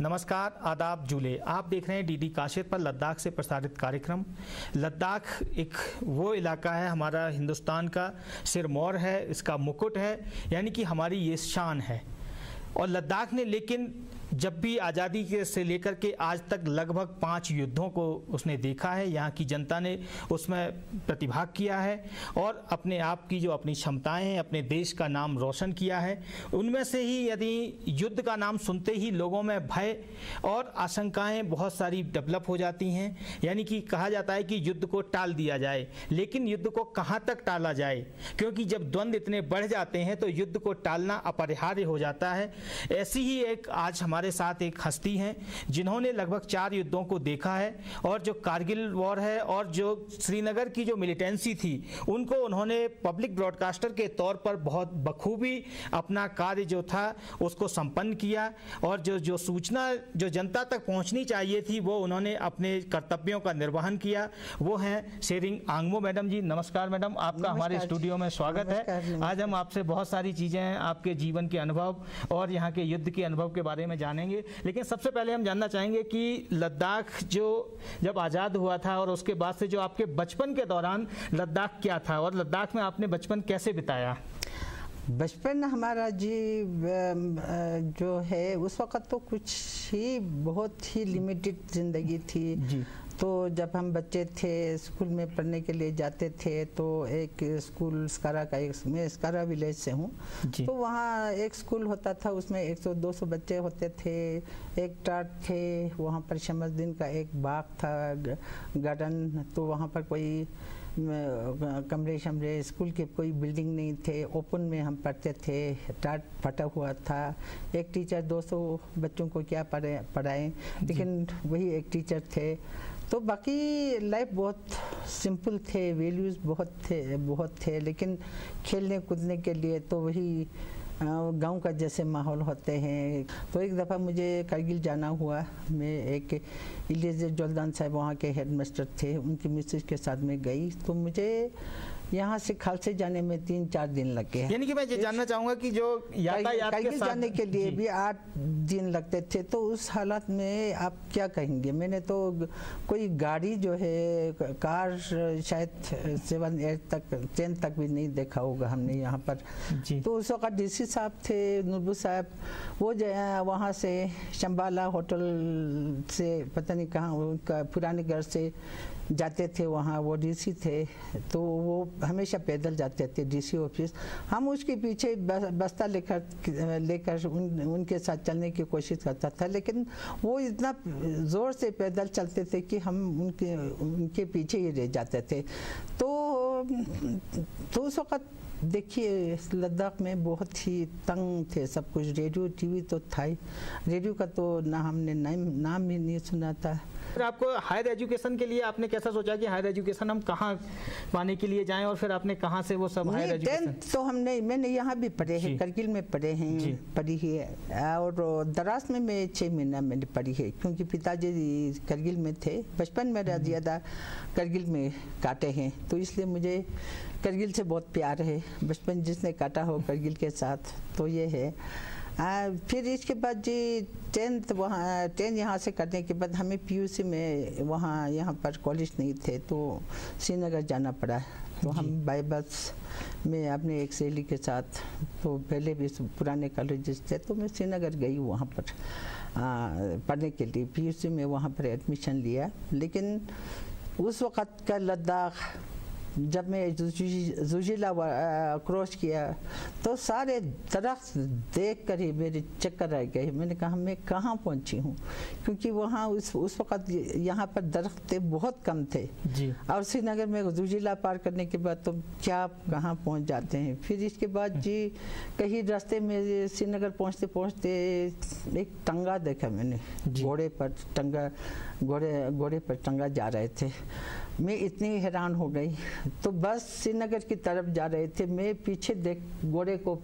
नमस्कार, आदाब, जूले। आप देख रहे हैं डीडी काशिर पर लद्दाख से प्रसारित कार्यक्रम। लद्दाख एक वो इलाका है, हमारा हिंदुस्तान का सिरमौर है, इसका मुकुट है, यानी कि हमारी ये शान है। और लद्दाख ने लेकिन जब भी आज़ादी के से लेकर के आज तक लगभग 5 युद्धों को उसने देखा है। यहाँ की जनता ने उसमें प्रतिभाग किया है और अपने आप की जो अपनी क्षमताएं हैं, अपने देश का नाम रोशन किया है। उनमें से ही यदि युद्ध का नाम सुनते ही लोगों में भय और आशंकाएं बहुत सारी डेवलप हो जाती हैं। यानी कि कहा जाता है कि युद्ध को टाल दिया जाए, लेकिन युद्ध को कहाँ तक टाला जाए, क्योंकि जब द्वंद्व इतने बढ़ जाते हैं तो युद्ध को टालना अपरिहार्य हो जाता है। ऐसी ही एक आज हमारे साथ एक हस्ती हैं जिन्होंने लगभग 4 युद्धों को देखा है, और जो कारगिल वॉर है और जो श्रीनगर की जो मिलिटेंसी थी उनको उन्होंने पब्लिक ब्रॉडकास्टर के तौर पर बहुत बखूबी अपना कार्य जो था उसको संपन्न किया। और जो सूचना जो जनता तक पहुंचनी चाहिए थी वो उन्होंने अपने कर्तव्यों का निर्वहन किया। वो हैं शेरिंग आंगमो मैडम जी। नमस्कार मैडम, आपका हमारे स्टूडियो में स्वागत है। आज हम आपसे बहुत सारी चीज़ें आपके जीवन के अनुभव और यहाँ के युद्ध के अनुभव के बारे में जानेंगे, लेकिन सबसे पहले हम जानना चाहेंगे कि लद्दाख जो जब आज़ाद हुआ था और उसके बाद से जो आपके बचपन के दौरान लद्दाख क्या था और लद्दाख में आपने बचपन कैसे बिताया? बचपन हमारा जी जो है उस वक़्त तो कुछ ही बहुत ही लिमिटेड ज़िंदगी थी जी। तो जब हम बच्चे थे स्कूल में पढ़ने के लिए जाते थे तो एक स्कूल स्कारा का, मैं स्कारा विलेज से हूँ, तो वहाँ एक स्कूल होता था, उसमें 100-200 बच्चे होते थे। एक टाट थे, वहाँ पर शमसदीन का एक बाग था, गार्डन, तो वहाँ पर कोई कमरे शमरे स्कूल के कोई बिल्डिंग नहीं थे, ओपन में हम पढ़ते थे। टाट फटा हुआ था, एक टीचर 200 बच्चों को क्या पढ़ाएं, लेकिन वही एक टीचर थे। तो बाकी लाइफ बहुत सिंपल थे, वैल्यूज़ बहुत थे, लेकिन खेलने कूदने के लिए तो वही गांव का जैसे माहौल होते हैं। तो एक दफ़ा मुझे करगिल जाना हुआ, मैं एक इलियास जोल्दान साहब वहाँ के हेडमास्टर थे, उनकी मिसेज के साथ में गई, तो मुझे यहाँ से खालसे जाने में 3-4 दिन लग गए। यानी कि मैं ये जानना चाहूँगा कि जो यातायात के साथ जाने के लिए भी 8 दिन लगते थे, तो उस हालत में आप क्या कहेंगे। मैंने तो कोई गाड़ी जो है, कार शायद 7-8 तक 10 तक भी नहीं देखा होगा हमने यहाँ पर। तो उस वक्त डीसी साहब थे नूरबू साहब, वो जो है वहाँ से शंबाला होटल से पता नहीं कहाँ उनका पुराने घर से जाते थे, वहाँ वो डीसी थे, तो वो हमेशा पैदल जाते थे डीसी ऑफिस। हम उसके पीछे बस्ता लेकर उनके साथ चलने की कोशिश करता था, लेकिन वो इतना ज़ोर से पैदल चलते थे कि हम उनके पीछे ही रह जाते थे। तो उस वक़्त देखिए लद्दाख में बहुत ही तंग थे सब कुछ। रेडियो टीवी तो था ही, रेडियो का तो ना हमने नाम ही नहीं सुना था। फिर आपको हायर एजुकेशन के लिए आपने कैसा सोचा कि हायर एजुकेशन हम कहाँ पाने के लिए जाएं, और फिर आपने कहाँ से वो सब हायर एजुकेशन? तो मैंने यहाँ भी पढ़े हैं, करगिल में पढ़े हैं, पढ़ी है, और दराज में मैं 6 महीना मैंने पढ़ी है, क्योंकि पिताजी करगिल में थे। बचपन मेरा ज़्यादा करगिल में काटे हैं, तो इसलिए मुझे करगिल से बहुत प्यार है। बचपन जिसने काटा हो करगिल के साथ, तो ये है। फिर इसके बाद जी 10 यहाँ से करने के बाद हमें पीयूसी में यहाँ पर कॉलेज नहीं थे, तो श्रीनगर जाना पड़ा। तो हम बाई बस में अपने एक सहेली के साथ, तो पहले भी पुराने कॉलेजेस थे, तो मैं श्रीनगर गई वहाँ पर पढ़ने के लिए। पीयूसी में वहाँ पर एडमिशन लिया, लेकिन उस वक़्त का लद्दाख जब मैं ज़ुजिला क्रॉस किया तो सारे दरख्त देख कर ही मेरे चक्कर रह गए। मैंने कहा मैं कहाँ पहुँची हूँ, क्योंकि वहाँ उस वक़्त यहाँ पर दरख्त बहुत कम थे जी। और श्रीनगर में ज़ुजिला पार करने के बाद तो क्या कहाँ पहुँच जाते हैं। फिर इसके बाद जी कहीं रास्ते में श्रीनगर पहुँचते पहुँचते एक टंगा देखा मैंने, घोड़े पर टंगा जा रहे थे। मैं इतनी हैरान हो गई, तो बस श्रीनगर की तरफ जा रहे थे, मैं पीछे घोड़े को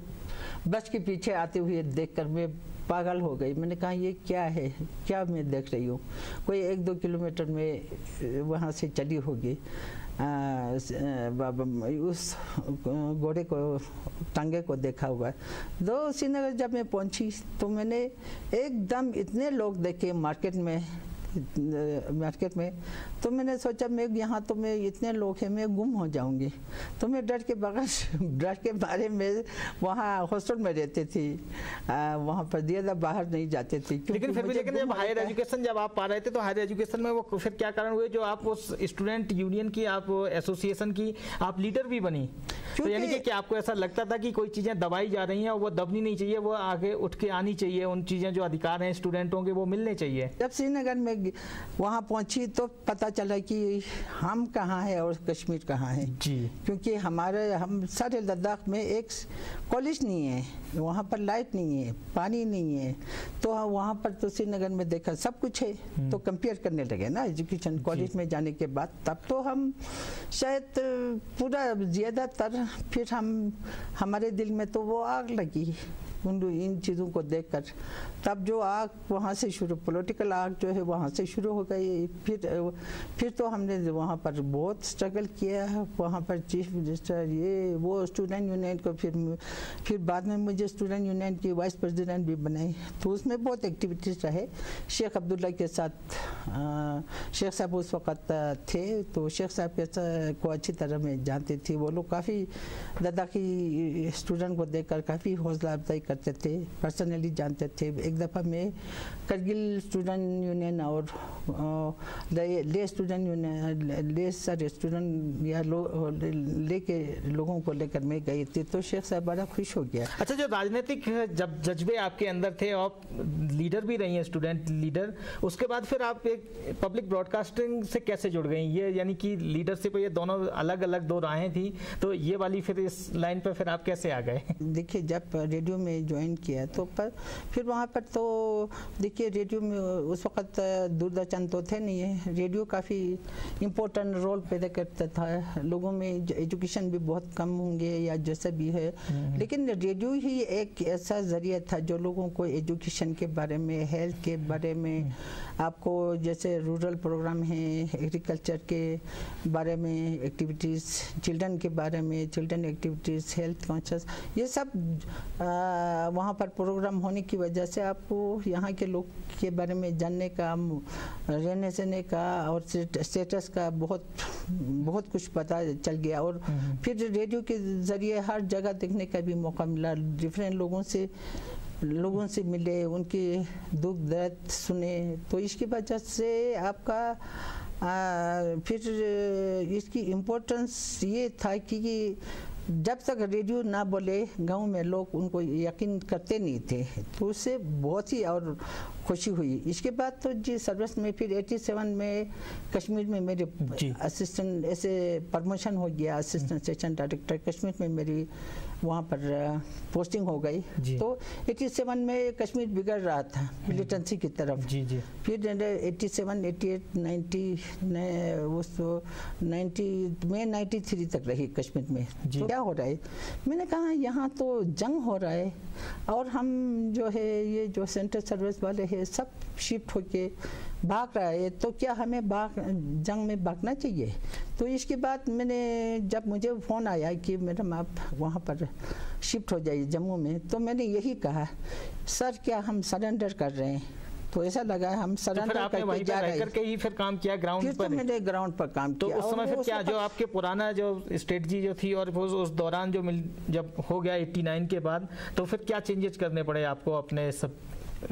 बस के पीछे आते हुए देखकर मैं पागल हो गई। मैंने कहा ये क्या है, क्या मैं देख रही हूँ। कोई 1-2 किलोमीटर में वहाँ से चली होगी। उस घोड़े को टांगे को देखा हुआ। तो श्रीनगर जब मैं पहुंची तो मैंने एकदम इतने लोग देखे मार्केट में, तो मैंने सोचा मैं यहाँ तो मैं इतने लोग हैं, मैं गुम हो जाऊंगी। तो मैं डर के बारे में वहाँ हॉस्टल में रहती थी, वहाँ पर ज़्यादा बाहर नहीं जाते थे। लेकिन फिर भी जब हायर एजुकेशन जब आप पा रहे थे तो हायर एजुकेशन में वो फिर क्या कारण हुए जो आप उस स्टूडेंट यूनियन की, आप एसोसिएशन की आप लीडर भी बनी? तो यानी कि क्या आपको ऐसा लगता था कि कोई चीज़ें दबाई जा रही हैं और वो दबनी नहीं चाहिए, वो आगे उठ के आनी चाहिए, उन चीज़ें जो अधिकार हैं स्टूडेंटों के वो मिलने चाहिए? जब श्रीनगर में वहाँ पहुँची तो पता चला कि हम कहाँ हैं और कश्मीर कहाँ है जी। क्योंकि हम सारे लद्दाख में एक कॉलेज नहीं है, वहाँ पर लाइट नहीं है, पानी नहीं है। तो वहाँ पर तो श्रीनगर में देखा सब कुछ है, तो कंपेयर करने लगे ना एजुकेशन कॉलेज में जाने के बाद। तब तो हम शायद पूरा ज़्यादातर फिर हमारे दिल में तो वो आग लगी इन चीज़ों को देखकर। तब जो आग वहाँ से शुरू, पॉलिटिकल आग जो है वहाँ से शुरू हो गई। फिर तो हमने वहाँ पर बहुत स्ट्रगल किया। वहाँ पर चीफ मिनिस्टर ये वो स्टूडेंट यूनियन को फिर बाद में मुझे स्टूडेंट यूनियन की वाइस प्रेसिडेंट भी बनाई। तो उसमें बहुत एक्टिविटीज़ रहे। शेख अब्दुल्ला के साथ शेख साहब उस वक़्त थे, तो शेख साहब को अच्छी तरह मैं जानती थी। वो लोग काफ़ी लद्दाखी स्टूडेंट को देखकर काफ़ी हौसला अफजाई करते थे, पर्सनली जानते थे। एक दफ़ा मैं करगिल स्टूडेंट यूनियन और ले स्टूडेंट यूनियन स्टूडेंट या लोगों को लेकर मैं गई थी, तो शेख साहब बड़ा खुश हो गया। अच्छा, जो राजनीतिक जब जज्बे आपके अंदर थे और लीडर भी रही हैं, स्टूडेंट लीडर, उसके बाद फिर आप एक पब्लिक ब्रॉडकास्टिंग से कैसे जुड़ गई? ये यानी कि लीडरशिप, ये दोनों अलग अलग दो राहें थी, तो ये वाली फिर इस लाइन पर फिर आप कैसे आ गए? देखिए, जब रेडियो में ज्वाइन किया तो फिर वहाँ पर तो देखिए रेडियो में उस वक़्त दूरदर्शन तो थे नहीं है। रेडियो काफ़ी इम्पोर्टेंट रोल पैदा करता था। लोगों में एजुकेशन भी बहुत कम होंगे या जैसा भी है, लेकिन रेडियो ही एक ऐसा ज़रिया था जो लोगों को एजुकेशन के बारे में, हेल्थ के बारे में, आपको जैसे रूरल प्रोग्राम हैं, एग्रीकल्चर के बारे में एक्टिविटीज़, चिल्ड्रन के बारे में, चिल्ड्रन एक्टिविटीज़, हेल्थ कॉन्शियस, ये सब वहाँ पर प्रोग्राम होने की वजह से आपको यहाँ के लोग के बारे में जानने का, रहने सहने का और स्टेटस का बहुत कुछ पता चल गया। और फिर रेडियो के ज़रिए हर जगह देखने का भी मौका मिला, डिफरेंट लोगों से मिले, उनके दुख दर्द सुने। तो इसकी वजह से आपका फिर इसकी इम्पोर्टेंस ये था कि जब तक रेडियो ना बोले गांव में लोग उनको यकीन करते नहीं थे, तो उससे बहुत ही और खुशी हुई। इसके बाद तो जी सर्विस में फिर 87 में कश्मीर में मेरे असिस्टेंट ऐसे प्रमोशन हो गया, असिस्टेंट सेशन डायरेक्टर कश्मीर में मेरी वहाँ पर पोस्टिंग हो गई। तो 87 में कश्मीर बिगड़ रहा था मिलिटेंसी की तरफ। फिर 87, 88, 90 में 93 तक रही कश्मीर में। तो क्या हो रहा है, मैंने कहा यहाँ तो जंग हो रहा है और हम जो है ये जो सेंट्रल सर्विस वाले हैं सब शिफ्ट होके भाग रहा है, तो क्या हमें जंग में भागना चाहिए? तो इसके बाद मैंने, जब मुझे फ़ोन आया कि मैडम आप वहाँ पर शिफ्ट हो जाइए जम्मू में, तो मैंने यही कहा, सर क्या हम सरेंडर कर रहे हैं? तो ऐसा लगा हम सरेंडर करके जा रहे हैं। करके ही फिर काम किया ग्राउंड पर? फिर तो मैंने ग्राउंड पर काम किया। तो उस समय फिर क्या जो आपके पुराना जो स्ट्रेटजी जो थी और उस दौरान जो जब हो गया 89 के बाद, तो फिर क्या चेंजेस करने पड़े आपको अपने सब?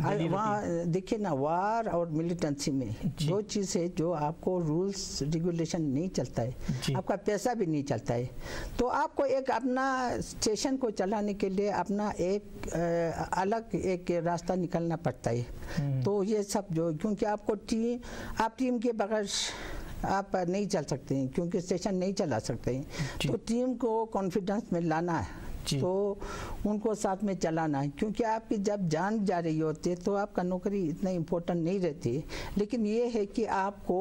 वहाँ देखिए ना, वार और मिलिटेंसी में दो चीज़ है जो आपको रूल्स रेगुलेशन नहीं चलता है, आपका पैसा भी नहीं चलता है। तो आपको एक अपना स्टेशन को चलाने के लिए अपना एक अलग एक रास्ता निकलना पड़ता है। तो ये सब जो, क्योंकि आपको टीम के बगैर आप नहीं चल सकते हैं, क्योंकि स्टेशन नहीं चला सकते हैं। तो टीम को कॉन्फिडेंस में लाना है, तो उनको साथ में चलाना है, क्योंकि आपकी जब जान जा रही होती है तो आपका नौकरी इतना इम्पोर्टेंट नहीं रहती। लेकिन ये है कि आपको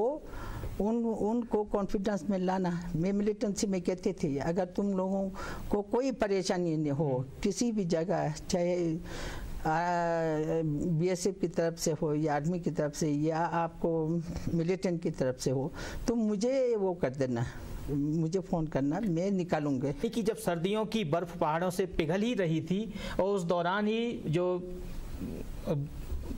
उनको कॉन्फिडेंस में लाना। मैं मिलिटेंसी में कहते थे, अगर तुम लोगों को कोई परेशानी नहीं हो किसी भी जगह, चाहे BSF की तरफ से हो या आर्मी की तरफ से या आपको मिलिटेंट की तरफ से हो, तो मुझे वो कर देना, मुझे फ़ोन करना, मैं निकालूंगा। कि जब सर्दियों की बर्फ पहाड़ों से पिघल ही रही थी और उस दौरान ही जो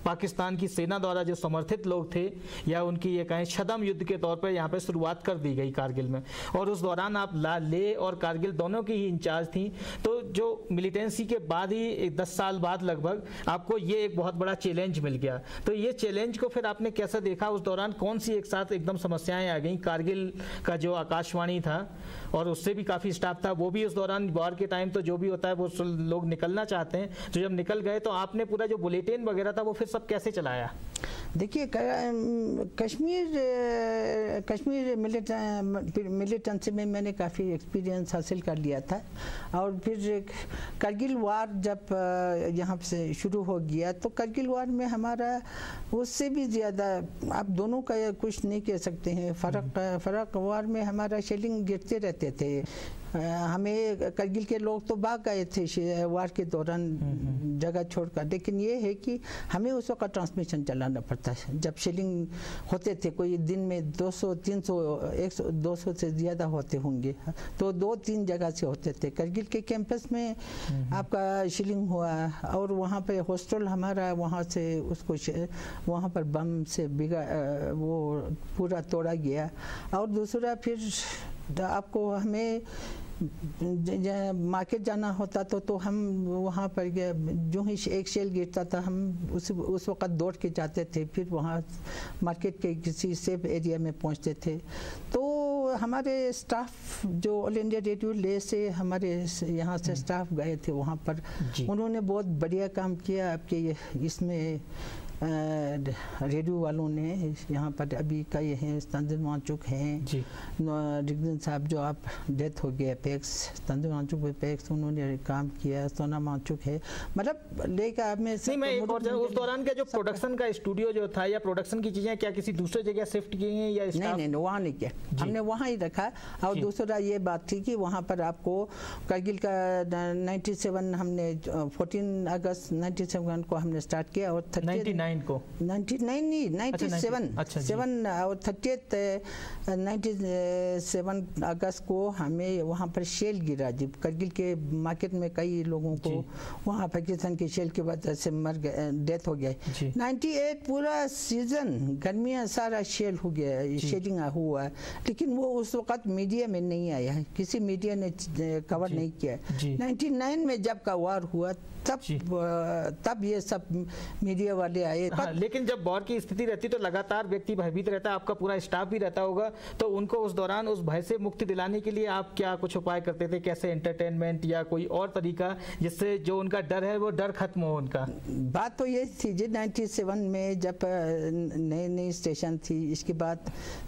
पाकिस्तान की सेना द्वारा जो समर्थित लोग थे या उनकी ये कहें छद्म युद्ध के तौर पर यहाँ पे शुरुआत कर दी गई कारगिल में, और उस दौरान आप लेह और कारगिल दोनों की ही इंचार्ज थी। तो जो मिलिटेंसी के बाद ही 10 साल बाद लगभग आपको ये एक बहुत बड़ा चैलेंज मिल गया। तो ये चैलेंज को फिर आपने कैसे देखा? उस दौरान कौन सी एक साथ एकदम समस्याएं आ गई? कारगिल का जो आकाशवाणी था और उससे भी काफ़ी स्टाफ था, वो भी उस दौरान वॉर के टाइम तो जो भी होता है वो लोग निकलना चाहते हैं, तो जब निकल गए तो आपने पूरा जो बुलेटिन वगैरह था वो फिर सब कैसे चलाया? देखिए, कश्मीर मिलिटेंसी में मैंने काफ़ी एक्सपीरियंस हासिल कर लिया था, और फिर करगिल वार जब यहाँ से शुरू हो गया तो करगिल वार में हमारा उससे भी ज़्यादा, आप दोनों का कुछ नहीं कह सकते हैं, फ़र्क वार में हमारा शेलिंग गिरते रहते थे। हमें करगिल के लोग तो भाग गए थे वार के दौरान जगह छोड़कर, लेकिन ये है कि हमें उस वक्त ट्रांसमिशन चलाना पड़ता है। जब शेलिंग होते थे, कोई दिन में 200, 300, 100, 200 से ज़्यादा होते होंगे, तो 2-3 जगह से होते थे। करगिल के कैंपस में आपका शेलिंग हुआ, और वहाँ पे हॉस्टल हमारा वहाँ से उसको वहाँ पर बम से वो पूरा तोड़ा गया। और दूसरा फिर आपको हमें मार्केट जाना होता तो हम वहाँ पर जो ही एक शेल गिरता था हम उस वक़्त दौड़ के जाते थे, फिर वहाँ मार्केट के किसी सेफ एरिया में पहुँचते थे। तो हमारे स्टाफ जो ऑल इंडिया रेडियो ले से हमारे यहाँ से स्टाफ गए थे वहाँ पर, उन्होंने बहुत बढ़िया काम किया। आपके इसमें रेडियो वालों ने यहाँ पर अभी कई हैं, तंजीम वांचुक हैं, रिगजन साहब जो आप डेथ हो गया पैक्स, तंजीम वांचुक पैक्स, उन्होंने काम किया, सोना वांचुक है, मतलब लेकर आप में नहीं। मैं एक और उस दौरान का जो प्रोडक्शन का स्टूडियो जो था या प्रोडक्शन की चीज़ें क्या किसी दूसरे जगह शिफ्ट की हैं या नहीं, वहाँ नहीं किया, हमने वहाँ ही रखा। और दूसरा ये बात थी कि वहाँ पर आपको करगिल का 97 हमने 14 अगस्त 97 को हमने स्टार्ट किया, और 99 को 99 नहीं 97 और 30th 97 अगस्त को हमें वहाँ पर शेल गिरा। जब करगिल के मार्केट में कई लोगों को वहाँ पाकिस्तान के शेल के वजह से डेथ हो गया। 98 पूरा सीजन गर्मियाँ सारा शेल हो गया, शेलिंग हुआ, लेकिन वो उस वक़्त मीडिया में नहीं आया, किसी मीडिया ने कवर नहीं किया। 99 में जब का वार हुआ तब ये सब मीडिया वाले आए। हाँ, लेकिन जब वॉर की स्थिति रहती तो लगातार व्यक्ति भयभीत रहता है, आपका पूरा स्टाफ भी रहता होगा, तो उनको उस दौरान उस भय से मुक्ति दिलाने के लिए आप क्या कुछ उपाय करते थे? कैसे एंटरटेनमेंट या कोई और तरीका जिससे जो उनका डर है वो डर खत्म हो उनका? बात तो ये थी जी 97 में जब नई स्टेशन थी, इसके बाद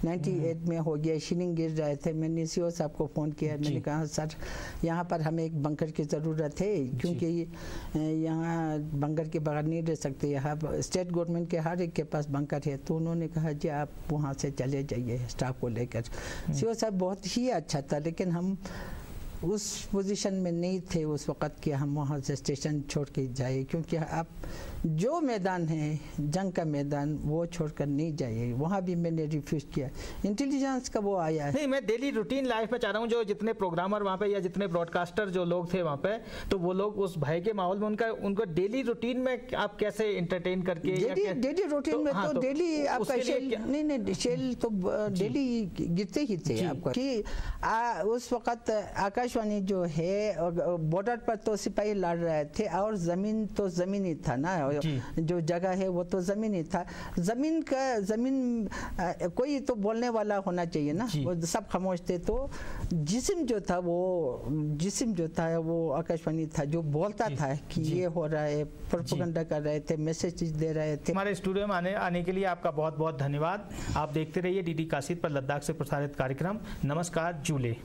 98 में हो गया, शीलिंग गिर रहे थे। मैंने सीओ साहब को फ़ोन किया, मैंने कहा सर यहाँ पर हमें एक बंकर की ज़रूरत है, क्योंकि यहाँ बंकर के बगैर नहीं रह सकते, यहाँ स्टेट गवर्नमेंट के हर एक के पास बंकर है। तो उन्होंने कहा जी आप वहाँ से चले जाइए स्टाफ को लेकर। सीओ साहब बहुत ही अच्छा था, लेकिन हम उस पोजीशन में नहीं थे उस वक़्त कि हम वहाँ से स्टेशन छोड़ के जाए, क्योंकि आप जो मैदान है जंग का मैदान वो छोड़कर नहीं जाइए। वहाँ भी मैंने रिफ्यूज़ किया, इंटेलिजेंस का वो आया है। नहीं, मैं डेली रूटीन लाइफ में चाह रहा हूँ जो जितने प्रोग्रामर वहाँ पे या जितने ब्रॉडकास्टर जो लोग थे वहाँ पे, तो वो लोग उस भय के माहौल में उनको डेली रूटीन में आप कैसे एंटरटेन करके डेली रूटीन में तो डेली आपका शेल नहीं शेल तो डेली गिरते ही थे आपको कि उस वक़्त आकाशवाणी जो है बॉर्डर पर तो सिपाही लड़ रहे थे, और ज़मीन तो ज़मीन ही था ना, जो जगह है वो तो ज़मीन ही था। ज़मीन कोई तो बोलने वाला होना चाहिए ना, वो सब खामोश थे। तो जिस्म जो था वो आकाशवाणी था जो बोलता था कि ये हो रहा है, प्रोपेगेंडा कर रहे थे, मैसेज दे रहे थे। हमारे स्टूडियो में आने के लिए आपका बहुत बहुत धन्यवाद। आप देखते रहिए डीडी काशिद पर लद्दाख से प्रसारित कार्यक्रम। नमस्कार। जूले।